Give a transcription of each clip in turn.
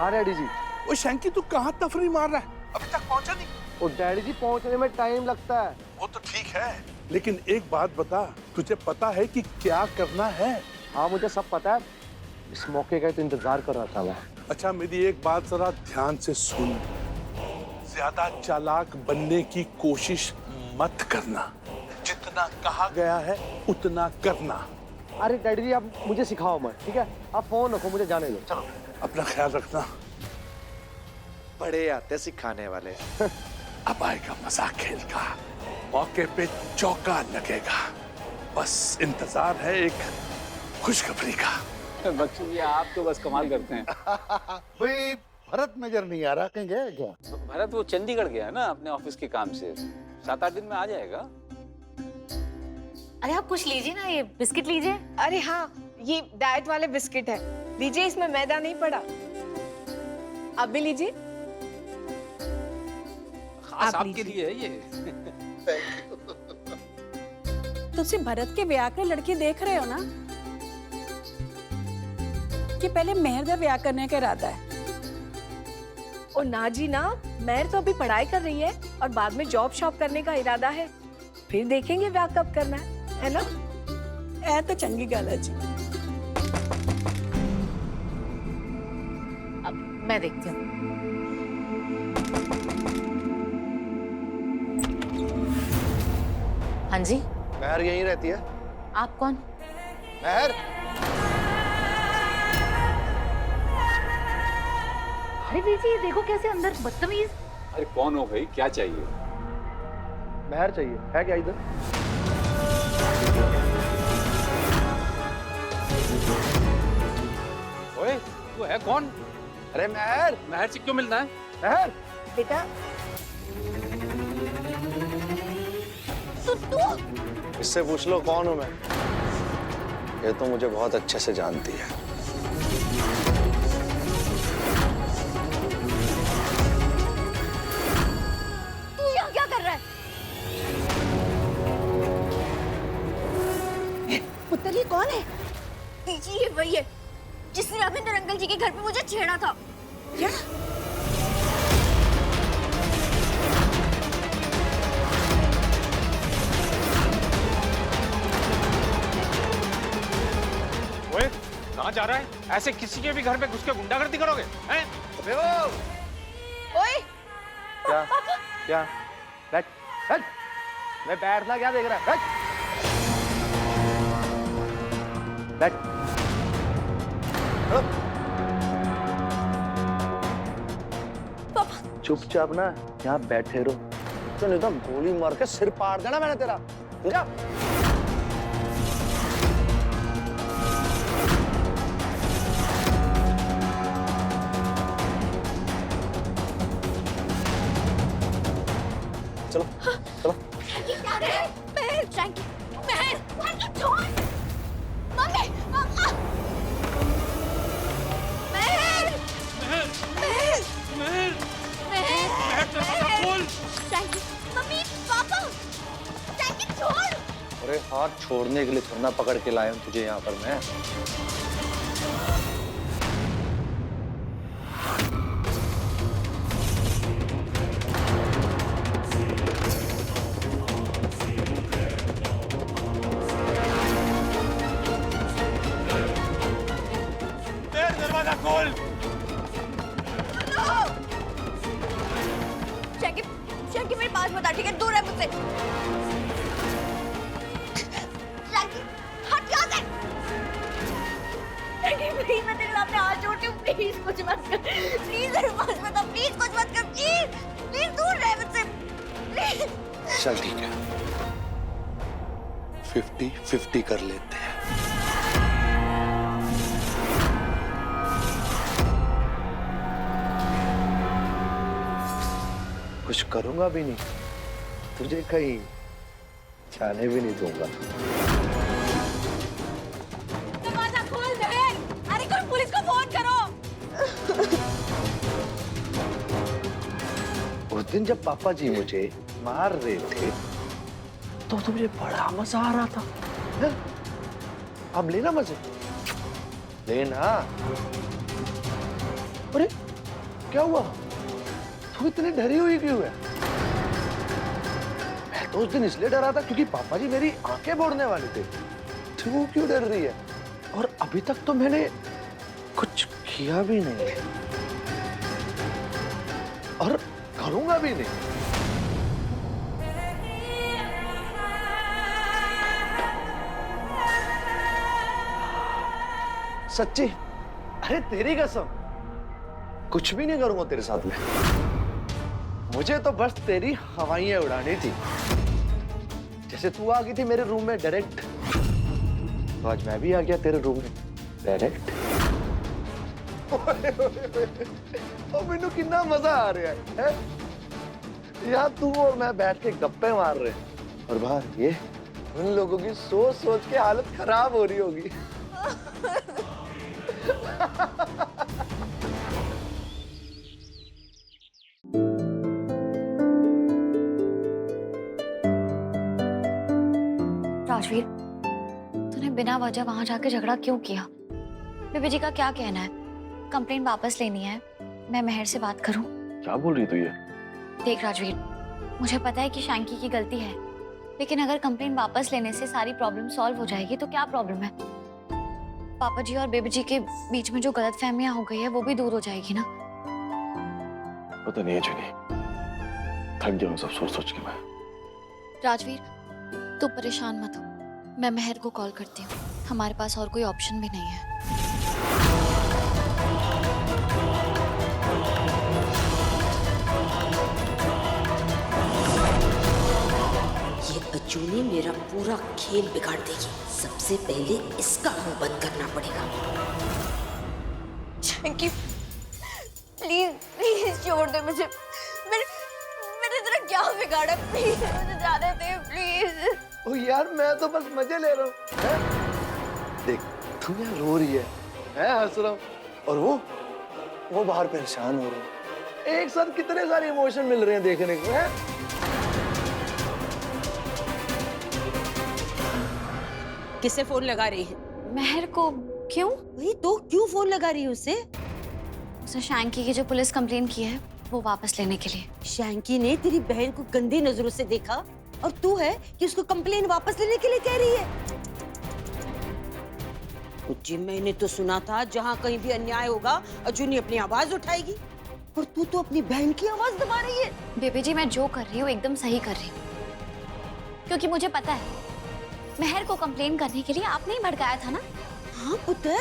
हाँ डैडी जी। वो शैंकी तू कहाँ तफरी मार रहा है? अभी तक पहुंचा नहीं? ओ डैडी जी पहुंचने में टाइम लगता है। वो तो ठीक है, लेकिन एक बात बता, तुझे पता है कि क्या करना है? हाँ मुझे सब पता है, इस मौके का तो इंतजार कर रहा था मैं। अच्छा मेरी एक बात जरा ध्यान से सुन, ज्यादा चालाक बनने की कोशिश मत करना, जितना कहा गया है उतना करना। अरे डैडी जी आप मुझे सिखाओ मत, ठीक है? आप फोन रखो, मुझे जाने दो। चलो अपना ख्याल रखना। बड़े आते सिखाने वाले। अब आएगा मजा खेल का, मौके पे चौका लगेगा। बस इंतजार है एक खुशखबरी का। बख्शी जी आप तो बस कमाल करते हैं। भाई भरत नजर नहीं आ रहा, कहीं गया क्या? भरत वो चंडीगढ़ गया है ना अपने ऑफिस के काम से, 7-8 दिन में आ जाएगा। अरे आप कुछ लीजिए ना, ये बिस्किट लीजिए। अरे हाँ, ये डाइट वाले बिस्किट है, लीजिए, इसमें मैदा नहीं पड़ा। आप भी लीजिए। खास आपके लिए है ये। तुसी भरत के ब्याह के लड़की देख रहे हो ना, कि पहले मेहर का ब्याह करने का इरादा है। ओ ना जी ना, मेहर तो अभी पढ़ाई कर रही है और बाद में जॉब शॉप करने का इरादा है, फिर देखेंगे ब्याह कब करना है ना? ऐ तो चंगी गल है जी। अब मैं देखती हूँ। हाँ जी। महर यहीं रहती है? आप कौन? महर? अरे दीजिए, ये देखो कैसे अंदर बदतमीज। अरे कौन हो भाई, क्या चाहिए? महर चाहिए है क्या इधर? ओए तू है कौन? अरे महर! महर से क्यों मिलना है? महर बेटा इससे पूछ लो कौन हूं मैं। ये तो मुझे बहुत अच्छे से जानती है। तू यहाँ क्या कर रहा है? पुत्र ये कौन है? दीजिए, ये वही है जिसने राघवेंद्र अंकल जी के घर पे मुझे छेड़ा था। क्या? ओए कहाँ जा रहा है? ऐसे किसी के भी घर पे घुस के गुंडागर्दी करोगे? हैं? ओए, क्या क्या? बैठ बैठ। मैं बैठना क्या देख रहा है? बैठ बैठ। चुपचाप ना यहाँ बैठे रहो, तो नहीं तो गोली मार के सिर पाड़ देना मैंने तेरा, समझा? चलो चलो। महर, फ्रैंकी, महर, फ्रैंकी छोड़। मम्मी, महर, महर, फ्रैंकी, मम्मी, पापा, फ्रैंकी छोड़। अरे हाथ छोड़ने के लिए थोड़ा पकड़ के लाया हूं तुझे यहाँ पर मैं। दरवाजा खोल। फ्रैंकी, फ्रैंकी मेरे पास मत आ, ठीक है? दूर है मुझसे। फ्रैंकी, हट यहाँ से। फ्रैंकी प्लीज, मैं तेरे सामने हाथ जोड़ती हूँ, प्लीज कुछ मत कर, प्लीज मेरे पास मत आ, प्लीज कुछ मत कर, प्लीज प्लीज दूर रह मुझसे, प्लीज। चल ठीक है, 50-50 कर लेते हैं। कुछ करूंगा भी नहीं, तुझे कहीं जाने भी नहीं दूंगा। दरवाजा खोल दे। अरे कोई पुलिस को फोन करो। उस दिन जब पापा जी मुझे मार रहे थे तो मुझे बड़ा मजा आ रहा था। है? अब लेना मजे, लेना। अरे क्या हुआ? तू इतनी डरी हुई क्यों है? मैं तो उस दिन इसलिए डरा था क्योंकि पापा जी मेरी आंखें फोड़ने वाले थे। तू क्यों डर रही है? और अभी तक तो मैंने कुछ किया भी नहीं और करूंगा भी नहीं। सच्ची? अरे तेरी कसम, कुछ भी नहीं करूंगा तेरे साथ में। मुझे तो बस तेरी हवाइयां उड़ानी थी। जैसे तू आ गई थी मेरे रूम में डायरेक्ट, तो आज मैं भी आ गया तेरे रूम में डायरेक्ट। और मैनू कितना मजा आ रहा है? यहाँ तू और मैं बैठ के गप्पे मार रहे हैं और बाहर ये उन लोगों की सोच सोच के हालत खराब हो रही होगी। राजवीर, तूने बिना वजह वहां जाके झगड़ा क्यों किया? बेबी जी का क्या कहना है? कंप्लेन वापस लेनी है, मैं मेहर से बात करूं? क्या बोल रही तू ये? देख राजवीर, मुझे पता है कि शैंकी की गलती है, लेकिन अगर कंप्लेन वापस लेने से सारी प्रॉब्लम सॉल्व हो जाएगी तो क्या प्रॉब्लम है? पापा जी और बेबी जी के बीच में जो गलतफहमियां हो गई है वो भी दूर हो जाएगी ना। पता नहीं है जुनी, थक गया हूँ सब सोच सोच के मैं। राजवीर, तू परेशान मत हो, मैं मेहर को कॉल करती हूँ। हमारे पास और कोई ऑप्शन भी नहीं है। ये अज्जू ने मेरा पूरा खेल बिगाड़ देगी। सबसे पहले इसका मुंह बंद करना पड़ेगा। शैंकी, प्लीज प्लीज छोड़ दे मुझे। मैंने तेरा क्या बिगाड़ा? प्लीज मुझे जाने दे प्लीज। ओ यार, मैं तो बस मजे ले रहा हूँ। देख, तू यहाँ रो रही है, मैं हंस रहा हूँ, और वो बाहर परेशान हो रहा है। एक साथ कितने सारे इमोशन मिल रहे हैं देखने को, है? किसे फोन लगा रही है? मेहर को। क्यों? वही तो, क्यों फोन लगा रही है उसे? उसे शैंकी की जो पुलिस कंप्लेन की है वो वापस लेने के लिए। शैंकी ने तेरी बहन को गंदी नजरों से देखा और तू है कि उसको कंप्लेन वापस लेने के लिए कह रही है। जी, मैंने तो सुना था जहाँ कहीं भी अन्याय होगा अजुनी अपनी आवाज उठाएगी, और तू तो अपनी बहन की आवाज दबा रही है। बेबी जी, मैं जो कर रही हूँ एकदम सही कर रही हूँ, क्योंकि मुझे पता है मेहर को कंप्लेन करने के लिए आपने ही भड़काया था ना। हाँ पुत्र,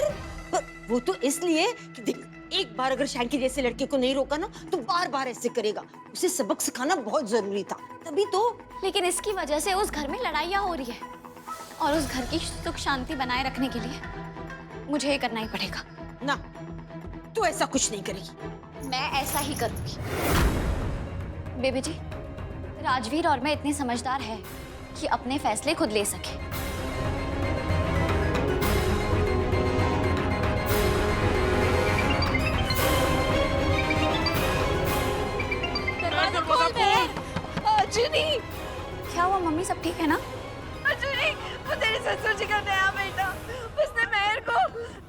पर वो तो इसलिए कि देख, एक बार अगर शैंकी जैसे लड़के को नहीं रोका ना तो बार बार ऐसे करेगा। उसे सबक सिखाना बहुत जरूरी था, तभी तो। लेकिन इसकी वजह से उस घर में लड़ाइयाँ हो रही है, और उस घर की सुख शांति बनाए रखने के लिए मुझे ये करना ही पड़ेगा। ना, तू ऐसा कुछ नहीं करेगी। मैं ऐसा ही करूंगी। बेबी जी, राजवीर और मैं इतने समझदार हैं कि अपने फैसले खुद ले सके। अजुनी, क्या हुआ मम्मी, सब ठीक है ना? अजुनी, वो तेरे ससुर जी का नया बेटा, उसने मेहर को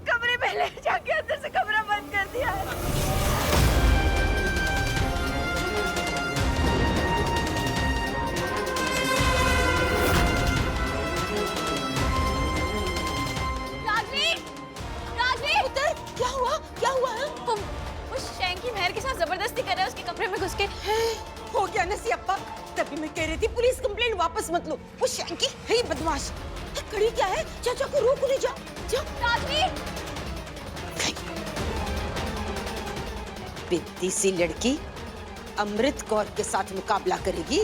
कमरे में ले जाके अंदर से कमरा बंद कर दिया है। क्या हुआ? क्या हुआ है? वो शैंकी मेहर के साथ जबरदस्ती कर रहा है उसके कमरे में घुस के। हो गया नसी अप्पा, तभी मैं कह रही थी पुलिस कंप्लेन वापस मत लो। वो शैंकी है ही बदमाश। कड़ी क्या है? चाचा को रोक ले, जा जा। राजवीर, बित्ती सी लड़की अमृत कौर के साथ मुकाबला करेगी।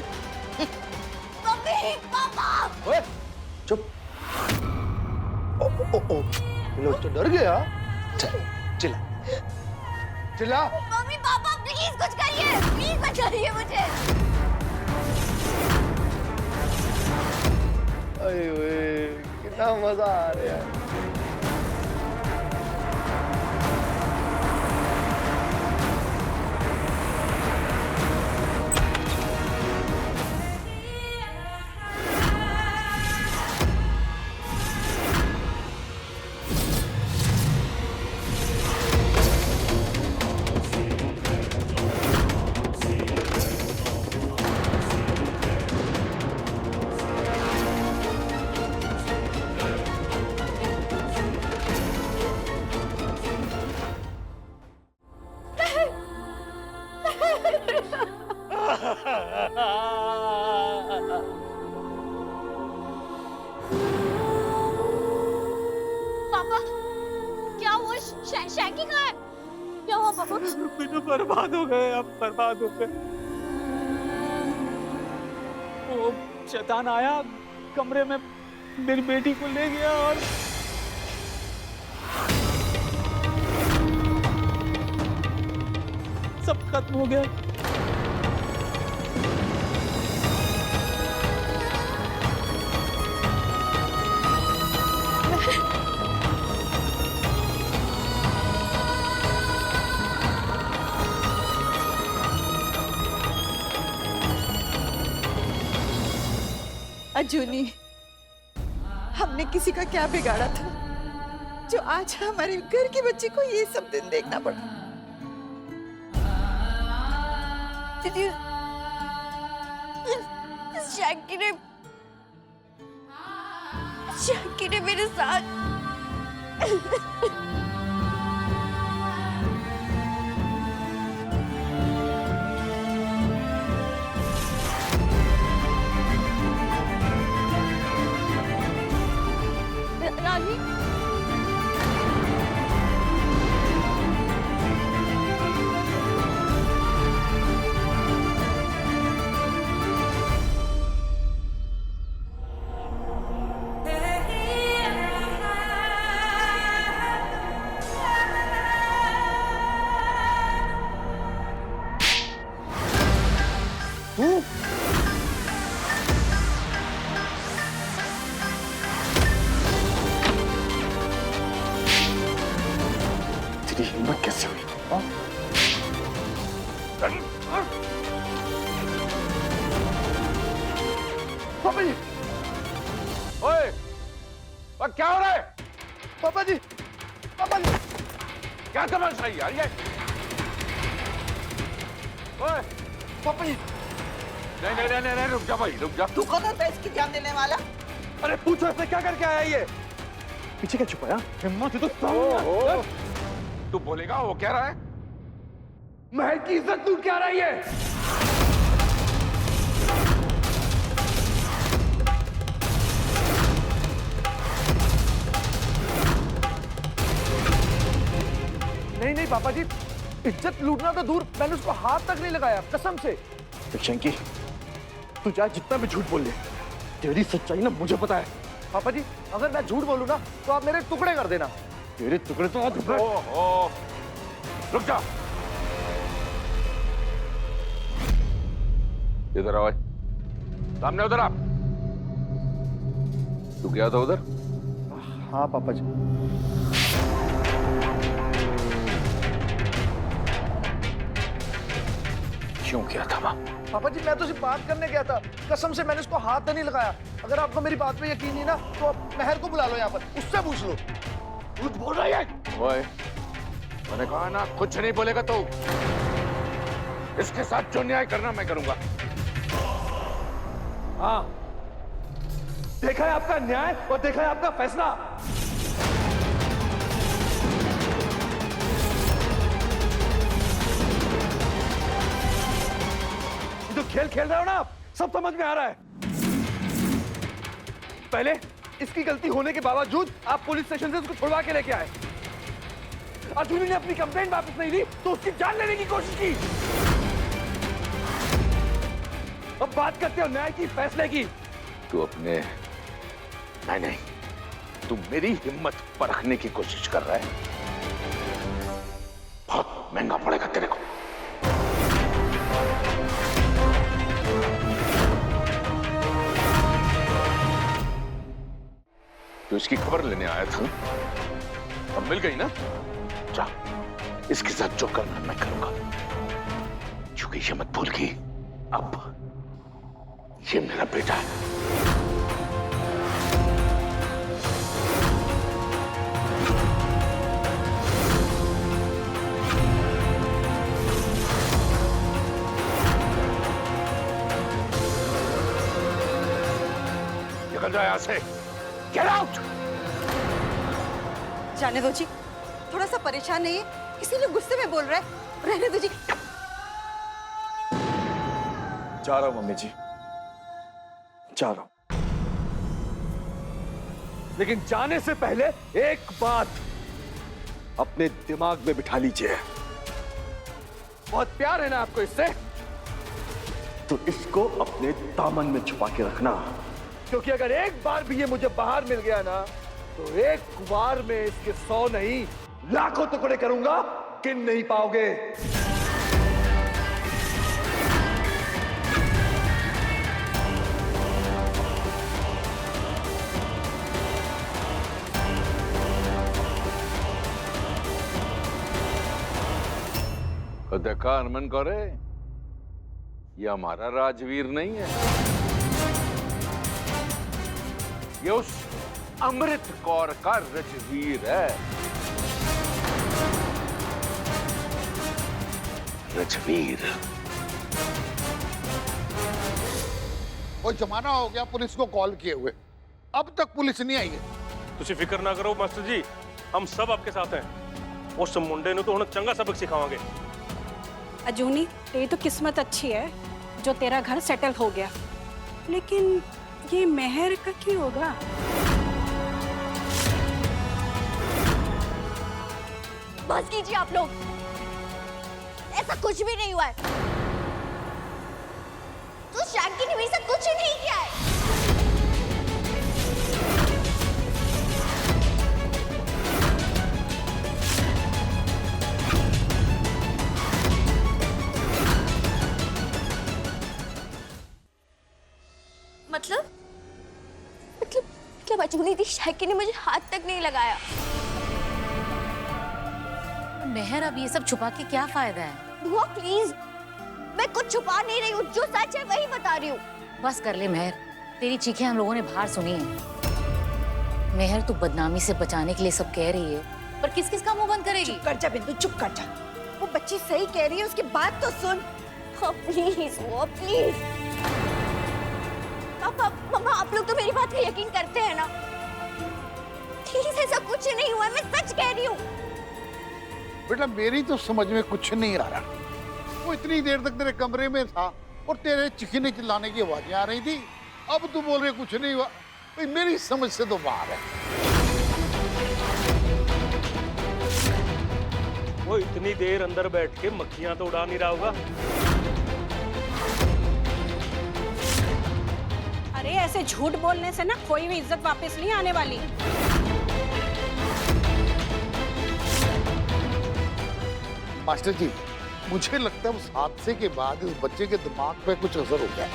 मम्मी, पापा। ओए, चुप। ओ, लोग तो डर गया। चिल्ला, चिल्ला। मम्मी, पापा, प्लीज कुछ करिए, प्लीज बचाइए मुझे। अरे कितना मजा आ रहा है। शैंकी कहाँ है? क्या हुआ पापा? बेटा बर्बाद हो गए, अब बर्बाद हो गए। वो शैतान आया, कमरे में मेरी बेटी को ले गया और सब खत्म हो गया। अजूनी, हमने किसी का क्या बिगाड़ा था जो आज हमारे घर की बच्ची को ये सब दिन देखना पड़ा। दीदी, शैंकी ने मेरे साथ रानी, तेरी हिम्मत कैसे हुई? पापा जी, ओए, क्या हो रहा है? पापा जी, क्या तमाशा है यार ये? ओए, पापा जी, नहीं, रुक जा भाई, रुक जा। तू कौन होता है इसकी जान देने वाला? अरे पूछो इसने क्या करके आया ये? पीछे क्या छुपाया? हिम्मत है तो सामने। तू बोलेगा वो क्या रहा है? महल की इज्जत तू क्या रही है? नहीं पापा जी, इज्जत लूटना तो दूर, मैंने उसको हाथ तक नहीं लगाया, कसम से। शैंकी, तू चाहे जितना भी झूठ बोल ले, तेरी सच्चाई ना मुझे पता है। पापा जी, अगर मैं झूठ बोलूं ना तो आप मेरे टुकड़े कर देना। तेरे टुकड़े तो आज रुक जा, इधर आओ, सामने उधर आप। तू गया था उधर? हाँ पापा जी। क्यों किया था वहां? पापा जी, मैं तो सिर्फ बात करने गया था, कसम से मैंने उसको हाथ नहीं लगाया। अगर आपको मेरी बात पे यकीन नहीं ना तो आप महर को बुला लो यहाँ पर, उससे पूछ लो। झूठ बोल रही है? ओए, मैंने कहा ना कुछ नहीं बोलेगा तो इसके साथ जो न्याय करना मैं करूंगा। हाँ, देखा है आपका न्याय और देखा है आपका फैसला। ये तो खेल खेल रहे हो ना आप, सब समझ में आ रहा है। पहले इसकी गलती होने के बावजूद आप पुलिस स्टेशन से उसको छुड़वा के लेके आए। अर्जुन ने अपनी कंप्लेंट वापस नहीं ली तो उसकी जान लेने की कोशिश की। अब बात करते हो न्याय की, फैसले की। तू अपने नहीं, तू मेरी हिम्मत परखने की कोशिश कर रहा है। बहुत महंगा पड़ेगा तेरे को। तो इसकी खबर लेने आया था, अब मिल गई ना? जा, इसके साथ जो करना मैं करूंगा, क्योंकि ये मत भूल कि अब ये मेरा बेटा है। निकल जाए यहाँ से। Get out! जाने दो जी, थोड़ा सा परेशान नहीं है, इसीलिए गुस्से में बोल रहा है। रहने दो जी। जा रहा हूं मम्मी जी, जा रहा हूं, लेकिन जाने से पहले एक बात, अपने दिमाग में बिठा लीजिए। बहुत प्यार है ना आपको इससे, तो इसको अपने दामन में छुपा के रखना, क्योंकि अगर एक बार भी ये मुझे बाहर मिल गया ना, तो एक बार में इसके 100 नहीं लाखों टुकड़े करूंगा, गिन नहीं पाओगे। देखा हनुमान कौरे, ये हमारा राजवीर नहीं है, ये उस अमृत कौर का रजवीर है। रजवीर कोई जमाना हो गया पुलिस को कॉल किए हुए, अब तक पुलिस नहीं आई है। तुसी फिक्र ना करो मास्टर जी, हम सब आपके साथ हैं। उस मुंडे ने तो हुण चंगा सबक सिखावांगे। अजूनी तेरी तो किस्मत अच्छी है जो तेरा घर सेटल हो गया, लेकिन ये मेहर का क्या होगा? बस कीजिए आप लोग, ऐसा कुछ भी नहीं हुआ है। तो शैंकी ने मेरे साथ कुछ नहीं किया है। मतलब अजूनी दी शैंकी ने मुझे हाथ तक नहीं लगाया। मेहर, अब ये सब छुपा के क्या फायदा है? बुआ प्लीज, मैं कुछ छुपा नहीं रही हूँ, जो सच है वही बता रही हूँ। बस कर ले मेहर, तेरी चीखें हम लोगों ने बाहर सुनी है। मेहर, तू बदनामी से बचाने के लिए सब कह रही है, पर किस किस का मुंह बंद करेगी? चुप कर जा बिंदु, चुप कर जा। वो बच्ची सही कह रही है, उसकी बात तो सुन। प्लीज वो प्लीज। मम्मा, आप लोग तो मेरी बात का यकीन करते हैं ना? प्लीज, ऐसा कुछ नहीं हुआ, मैं सच कह रही हूँ। बेटा मेरी तो समझ में कुछ नहीं आ रहा, वो इतनी देर तक तेरे कमरे में था और तेरे चिखने चिल्लाने की आवाजें आ रही थी, अब तू बोल रहे कुछ नहीं हुआ। भाई मेरी समझ से तो बाहर है। वो इतनी देर अंदर बैठ के मक्खियां तो उड़ा नहीं रहा होगा। अरे ऐसे झूठ बोलने से ना खोई हुई इज्जत वापस नहीं आने वाली। मास्टर जी, मुझे लगता है उस हादसे के बाद इस बच्चे के दिमाग पे कुछ असर हो गया।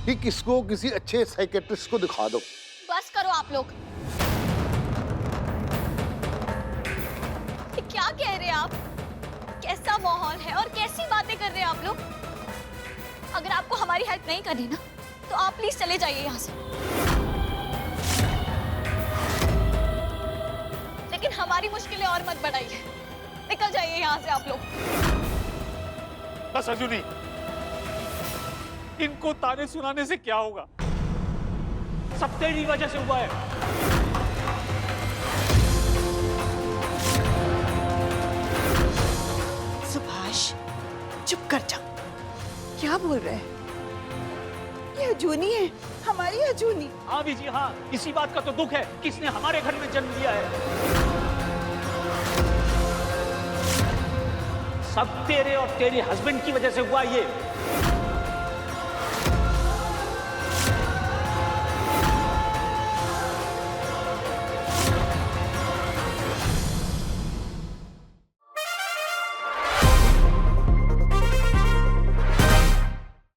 ठीक, इसको किसी अच्छे साइकेट्रिस्ट को दिखा दो। बस करो आप लोग। क्या कह रहे हैं आप? कैसा माहौल है और कैसी बातें कर रहे हैं आप लोग? अगर आपको हमारी हेल्प नहीं करनी ना, तो आप प्लीज चले जाइए यहाँ से। लेकिन हमारी मुश्किलें और मत बढ़ाइए, निकल जाइए यहाँ से आप लोग। बस अजूनी, इनको ताने सुनाने से क्या होगा? सब तेरी वजह से हुआ है। सुभाष, चुप कर जा। क्या बोल रहे हैं? ये अजूनी है, हमारी अजूनी। हाँ बीजी, हाँ, इसी बात का तो दुख है, किसने हमारे घर में जन्म लिया है। सब तेरे और तेरे हस्बैंड की वजह से हुआ ये।